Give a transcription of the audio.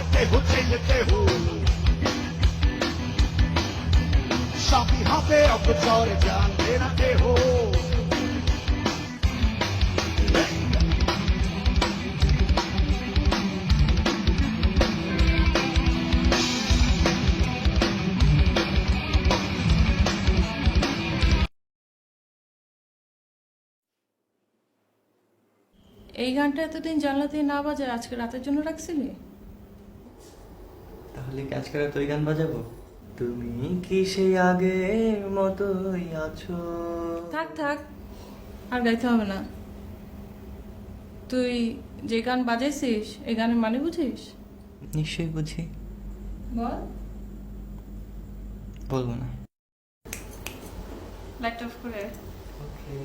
लेते हो चल लेते हो सब यहाँ पे अब और जान देना दे हो এই গানটা এতদিন জানলা দিয়ে না বাজায় আজকে রাতের জন্য রাখছিলি? তাহলে কি আজকে রাত ওই গান বাজাবো? তুমি কি সেই আগের মতোই আছো? থাক থাক, আর গাইতে হবে না। তুই যে গান বাজাইছিস এই গানের মানে বুঝিস? নিশ্চয়ই বুঝি। বল। বলবো না। লাইট অফ করে। ওকে।